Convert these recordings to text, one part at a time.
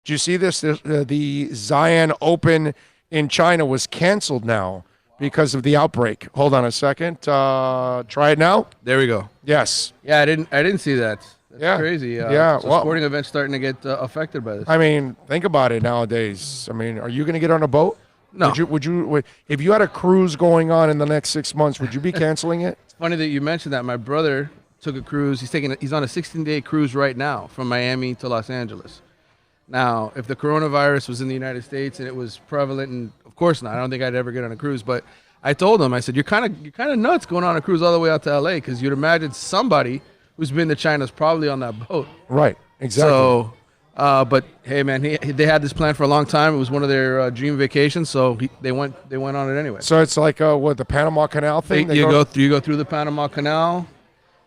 Did you see this? The Zion Open in China was canceled now because of the outbreak. Hold on a second. Try it now. There we go. Yes. Yeah, I didn't see that. That's Yeah. crazy. Yeah, So well- sporting events starting to get affected by this. I mean, think about it nowadays. I mean, are you going to get on a boat? No. If you had a cruise going on in the next 6 months, would you be canceling it? It's funny that you mentioned that. My brother took a cruise. He's on a 16-day cruise right now from Miami to Los Angeles. Now, if the coronavirus was in the United States and it was prevalent, and of course not, I don't think I'd ever get on a cruise. But I told him, I said, you're kind of nuts going on a cruise all the way out to LA, because you'd imagine somebody who's been to China is probably on that boat. Right. Exactly. So, but hey, man, they had this plan for a long time. It was one of their dream vacations, so they went on it anyway. So it's like the Panama Canal thing. You go through the Panama Canal,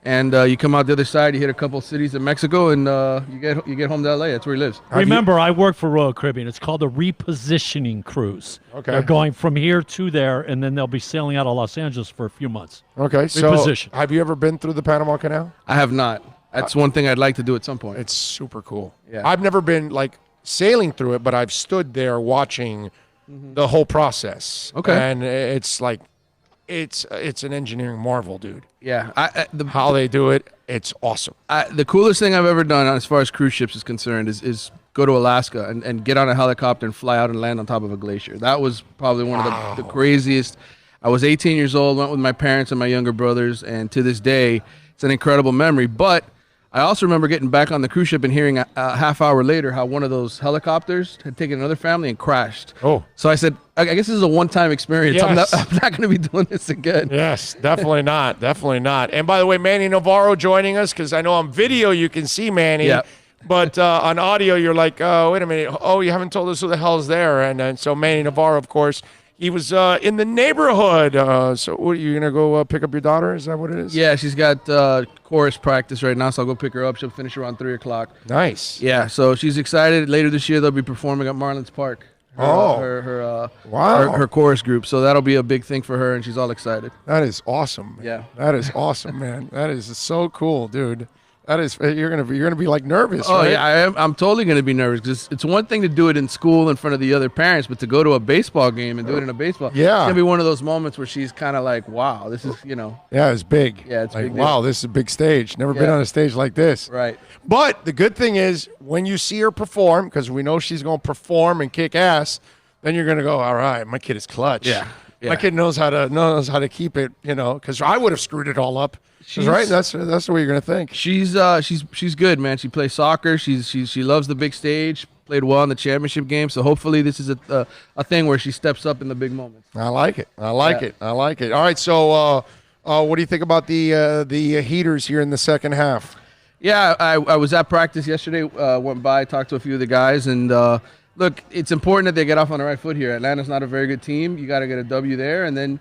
and you come out the other side. You hit a couple cities in Mexico, and you get home to LA. That's where he lives. Remember, I work for Royal Caribbean. It's called a repositioning cruise. Okay. They're going from here to there, and then they'll be sailing out of Los Angeles for a few months. Okay. So Reposition. have you ever been through the Panama Canal? I have not. That's one thing I'd like to do at some point. It's super cool. Yeah. I've never been like sailing through it, but I've stood there watching the whole process. Okay. And it's like it's an engineering marvel, dude. Yeah, How they do it, it's awesome. the coolest thing I've ever done as far as cruise ships is concerned is go to Alaska and get on a helicopter and fly out and land on top of a glacier. That was probably one of the craziest. I was 18 years old, went with my parents and my younger brothers, and to this day, it's an incredible memory. But I also remember getting back on the cruise ship and hearing a half hour later how one of those helicopters had taken another family and crashed. Oh. So I said, I guess this is a one-time experience. Yes. I'm not going to be doing this again. Yes, definitely not. Definitely not. And by the way, Manny Navarro joining us, because I know on video you can see Manny. Yeah. But on audio, you're like, oh, wait a minute. Oh, you haven't told us who the hell's there. And so Manny Navarro, of course, he was in the neighborhood. So what, are you going to go pick up your daughter? Is that what it is? Yeah, she's got chorus practice right now, so I'll go pick her up. She'll finish around 3 o'clock. Nice. Yeah, so she's excited. Later this year, they'll be performing at Marlins Park. Wow. Her chorus group. So that'll be a big thing for her, and she's all excited. That is awesome. Man. Yeah. That is awesome, man. That is so cool, dude. That is you're gonna be like nervous. Oh right? yeah, I'm totally gonna be nervous, because it's one thing to do it in school in front of the other parents, but to go to a baseball game and do it in a baseball, Yeah. it's gonna be one of those moments where she's kind of like, wow, this is Yeah, it's big. Yeah, it's a like, big deal. wow, this is a big stage. Never been Yeah. on a stage like this. right. But the good thing is when you see her perform, because we know she's going to perform and kick ass, then you're going to go, all right, my kid is clutch. Yeah. My kid knows how to keep it, because I would have screwed it all up. 'Cause, right? That's the way you're going to think. She's good, man. She plays soccer. She loves the big stage. Played well in the championship game. So hopefully this is a thing where she steps up in the big moments. I like it. I like it. All right, so what do you think about the heaters here in the second half? Yeah, I was at practice yesterday. Went by, talked to a few of the guys, and look, it's important that they get off on the right foot here. Atlanta's not a very good team. You got to get a W there, and then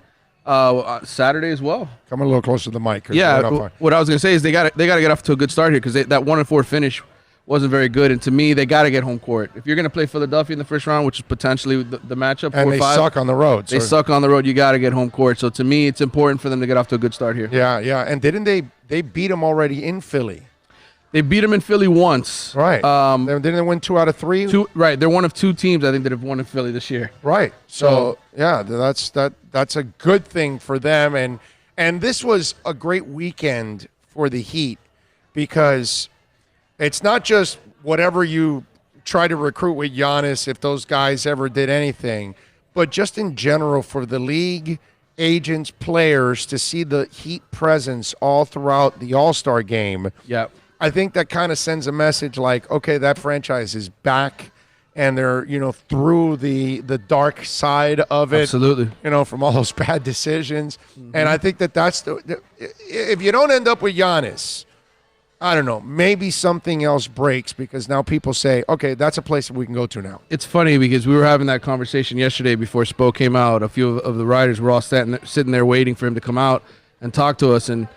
Saturday as well. Come a little closer to the mic. 'Cause Yeah, we're not far. what I was gonna say is they got to get off to a good start here, because that 1-4 finish wasn't very good, and to me they got to get home court. If you're gonna play Philadelphia in the first round, which is potentially the matchup, And they 4-5, suck on the road. They so- suck on the road. You got to get home court. So to me, it's important for them to get off to a good start here. Yeah, yeah. And didn't they beat them already in Philly? They beat them in Philly once. Right. Didn't they win 2 out of 3? Right. They're one of 2 teams I think that have won in Philly this year. Right. So yeah, that's a good thing for them. And this was a great weekend for the Heat, because it's not just whatever you try to recruit with Giannis, if those guys ever did anything, but just in general for the league, agents, players, to see the Heat presence all throughout the All-Star game. Yeah. I think that kind of sends a message like, okay, that franchise is back, and they're, through the dark side of it. Absolutely. From all those bad decisions. And I think that's if you don't end up with Giannis, I don't know, maybe something else breaks, because now people say, okay, that's a place that we can go to now. It's funny because we were having that conversation yesterday before Spo came out. A few of the writers were all sitting there waiting for him to come out and talk to us, and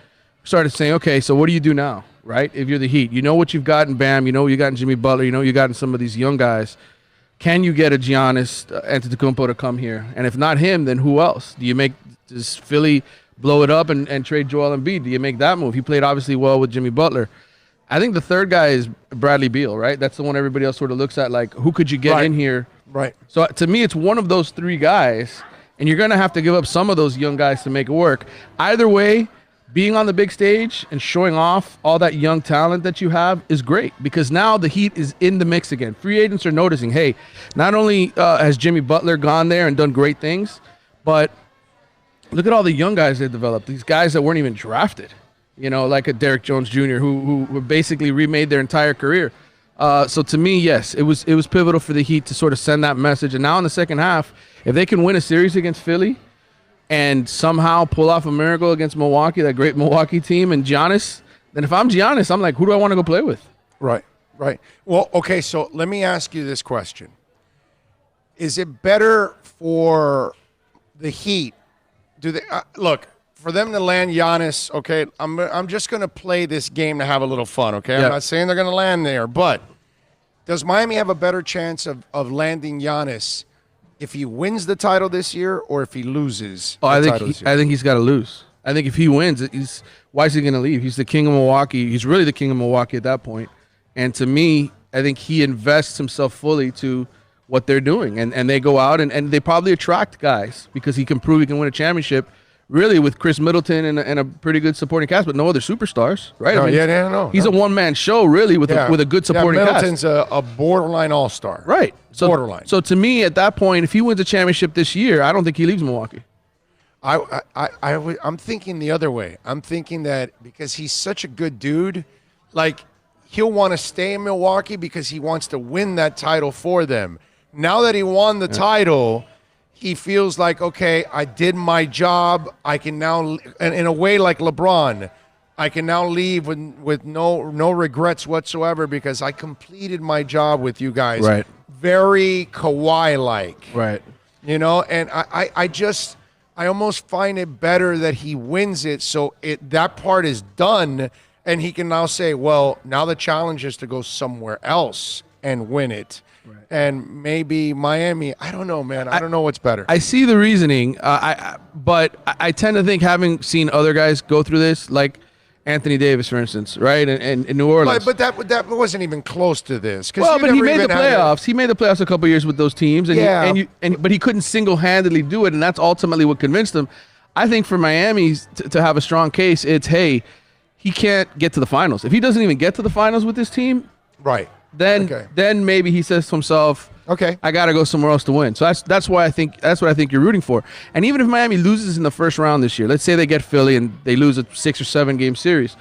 started saying, okay, so what do you do now? Right? If you're the Heat, you know what you've got in Bam, you know what you got in Jimmy Butler, you know what you got in some of these young guys. Can you get a Giannis Antetokounmpo to come here? And if not him, then who else? Does Philly blow it up and trade Joel Embiid? Do you make that move? He played obviously well with Jimmy Butler. I think the third guy is Bradley Beal, right? That's the one everybody else sort of looks at, like, who could you get in here? Right. So to me, it's one of those three guys, and you're going to have to give up some of those young guys to make it work. Either way, being on the big stage and showing off all that young talent that you have is great, because now the Heat is in the mix again. Free agents are noticing, hey, not only has Jimmy Butler gone there and done great things, but look at all the young guys they've developed. These guys that weren't even drafted, like a Derrick Jones Jr., who basically remade their entire career. So to me, yes, it was pivotal for the Heat to sort of send that message. And now in the second half, if they can win a series against Philly and somehow pull off a miracle against Milwaukee, that great Milwaukee team, and Giannis, then if I'm Giannis, I'm like, who do I want to go play with? Right. Well, okay, so let me ask you this question. Is it better for the Heat? Do they look, for them to land Giannis, okay, I'm just going to play this game to have a little fun, okay? Yeah. I'm not saying they're going to land there, but does Miami have a better chance of landing Giannis if he wins the title this year or if he loses the title this year? I think he's got to lose. I think if he wins, why is he going to leave? He's the king of Milwaukee. He's really the king of Milwaukee at that point. And to me, I think he invests himself fully to what they're doing. And they go out and they probably attract guys because he can prove he can win a championship, really, with Chris Middleton and a pretty good supporting cast, but no other superstars, right? No, no. He's a one-man show, really, with a good supporting Middleton's cast. a borderline all-star. Right. So, borderline. So to me, at that point, if he wins a championship this year, I don't think he leaves Milwaukee. I'm thinking the other way. I'm thinking that because he's such a good dude, like he'll want to stay in Milwaukee because he wants to win that title for them. Now that he won the title, he feels like, okay, I did my job. I can now, and in a way like LeBron, I can now leave with no regrets whatsoever because I completed my job with you guys. Right. Very Kawhi-like. Right. And I almost find it better that he wins it so that part is done and he can now say, well, now the challenge is to go somewhere else and win it. Right. And maybe Miami, I don't know, man. I don't know what's better. I see the reasoning, but I tend to think, having seen other guys go through this, like Anthony Davis, for instance, right, and in New Orleans. But that wasn't even close to this. Well, but he made the playoffs. He made the playoffs a couple years with those teams, but he couldn't single-handedly do it, and that's ultimately what convinced him. I think for Miami to have a strong case, it's, hey, he can't get to the finals. If he doesn't even get to the finals with this team, right, then maybe he says to himself, okay, I got to go somewhere else to win. So that's what I think you're rooting for. And even if Miami loses in the first round this year, let's say they get Philly and they lose a 6 or 7 game series,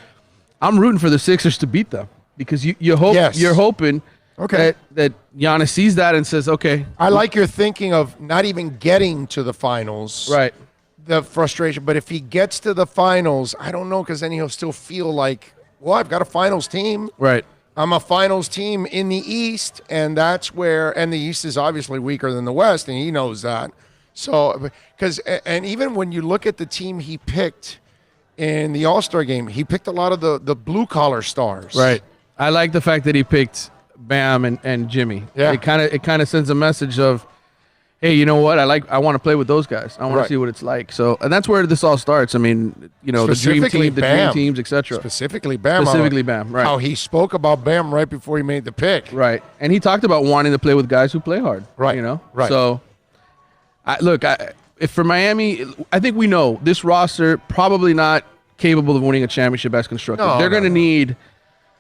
I'm rooting for the Sixers to beat them because you're hoping that Giannis sees that and says, okay. I like your thinking of not even getting to the finals. Right. The frustration. But if he gets to the finals, I don't know, because then he'll still feel like, well, I've got a finals team. Right. I'm a finals team in the East, and that's where – and the East is obviously weaker than the West, and he knows that. So – and even when you look at the team he picked in the All-Star game, he picked a lot of the blue-collar stars. Right. I like the fact that he picked Bam and Jimmy. Yeah. It kind of sends a message of, hey, you know what? I want to play with those guys. I want to see what it's like. So, and that's where this all starts. I mean, the dream team, the dream teams, etc. Specifically Bam. Right. How he spoke about Bam right before he made the pick. Right. And he talked about wanting to play with guys who play hard. Right. Right. So, if for Miami, I think we know this roster probably not capable of winning a championship as constructed. They're going to need.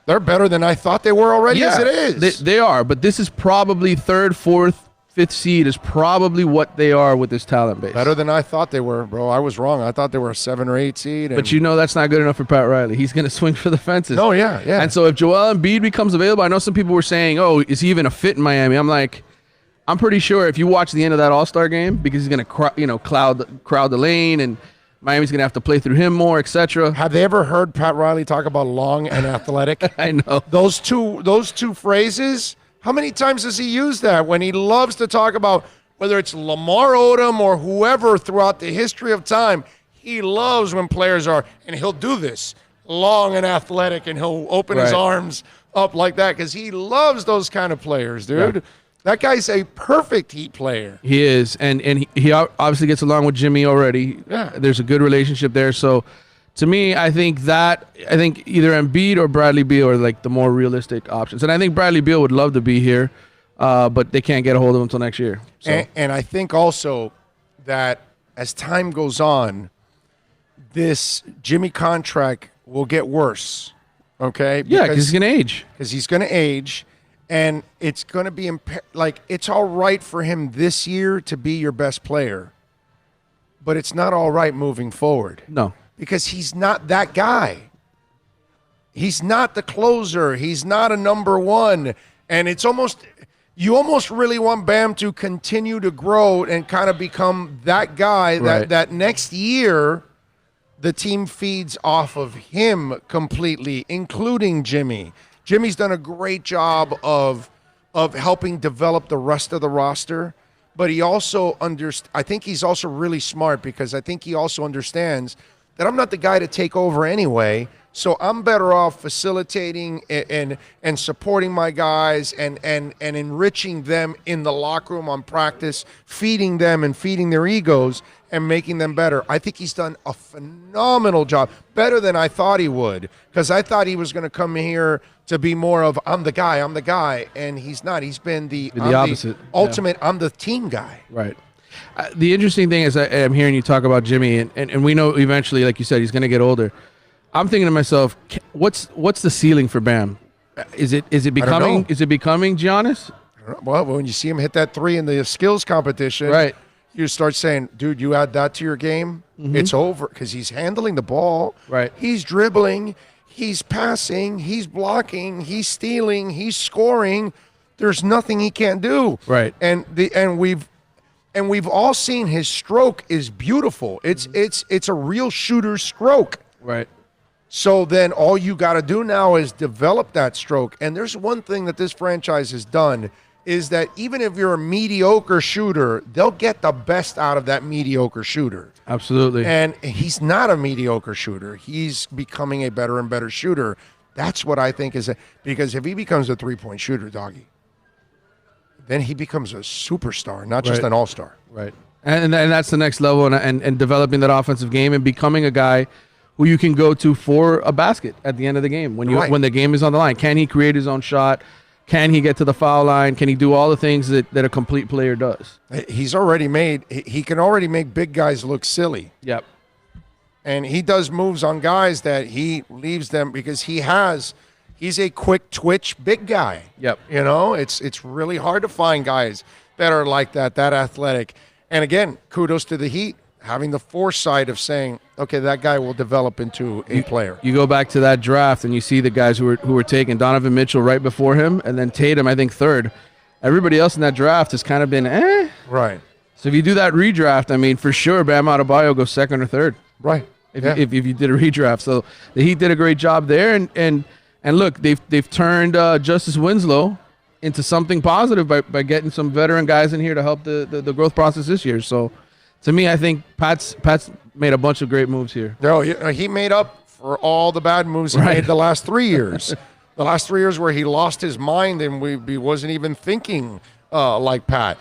They're better than I thought they were already. As it is. They are, but this is probably 3rd, 4th, 5th seed is probably what they are with this talent base. Better than I thought they were, bro. I was wrong. I thought they were a 7 or 8 seed. But that's not good enough for Pat Riley. He's going to swing for the fences. Oh, yeah. And so if Joel Embiid becomes available, I know some people were saying, oh, is he even a fit in Miami? I'm like, I'm pretty sure if you watch the end of that All-Star game, because he's going to crowd the lane and Miami's going to have to play through him more, etc. Have they ever heard Pat Riley talk about long and athletic? I know. Those two phrases, how many times does he use that when he loves to talk about whether it's Lamar Odom or whoever throughout the history of time? He loves when players are, and he'll do this, long and athletic, and he'll open his arms up like that because he loves those kind of players, dude. Yeah. That guy's a perfect Heat player. He is, and he obviously gets along with Jimmy already. Yeah. There's a good relationship there. So, To me, I think either Embiid or Bradley Beal are like the more realistic options, and I think Bradley Beal would love to be here, but they can't get a hold of him until next year. So. And I think also that as time goes on, this Jimmy contract will get worse. Okay? Yeah, because he's going to age. Because he's going to age, and it's going to be it's all right for him this year to be your best player, but it's not all right moving forward. No. Because he's not that guy. He's not the closer. He's not a number one. And you almost really want Bam to continue to grow and kind of become that guy that next year the team feeds off of him completely, including Jimmy. Jimmy's done a great job of helping develop the rest of the roster. But he also I think he's also really smart, because I think he also understands that I'm not the guy to take over anyway. So I'm better off facilitating and supporting my guys and enriching them in the locker room on practice, feeding them and feeding their egos and making them better. I think he's done a phenomenal job, better than I thought he would, because I thought he was going to come here to be more of I'm the guy, and he's not. He's been the opposite. Ultimate, I'm the team guy. Right. The interesting thing is I'm hearing you talk about Jimmy, and we know eventually, like you said, he's going to get older. I'm thinking to myself, what's the ceiling for Bam? Is it becoming Giannis? Well, when you see him hit that three in the skills competition, right, you start saying, dude, you add that to your game, it's over, because he's handling the ball. Right. He's dribbling, he's passing, he's blocking, he's stealing, he's scoring. There's nothing he can't do. Right. And we've all seen his stroke is beautiful. It's a real shooter's stroke. Right. So then all you got to do now is develop that stroke. And there's one thing that this franchise has done is that even if you're a mediocre shooter, they'll get the best out of that mediocre shooter. Absolutely. And he's not a mediocre shooter. He's becoming a better and better shooter. That's what I think because if he becomes a three-point shooter, doggy, then he becomes a superstar, not just an all-star. Right. And that's the next level, and developing that offensive game and becoming a guy who you can go to for a basket at the end of the game when the game is on the line. Can he create his own shot? Can he get to the foul line? Can he do all the things that a complete player does? He can already make big guys look silly. Yep. And he does moves on guys that he leaves them because he's a quick twitch big guy. Yep. You know, it's really hard to find guys that are like that athletic. And again, kudos to the Heat, having the foresight of saying, okay, that guy will develop into a player. You go back to that draft and you see the guys who were taken, Donovan Mitchell right before him, and then Tatum, I think, third. Everybody else in that draft has kind of been, Right. So if you do that redraft, I mean, for sure, Bam Adebayo goes second or third. Right. If you did a redraft. So the Heat did a great job there. And look, they've turned Justice Winslow into something positive by getting some veteran guys in here to help the growth process this year. So to me, I think Pat's made a bunch of great moves here. No, he made up for all the bad moves he made the last 3 years. The last 3 years where he lost his mind and he wasn't even thinking like Pat.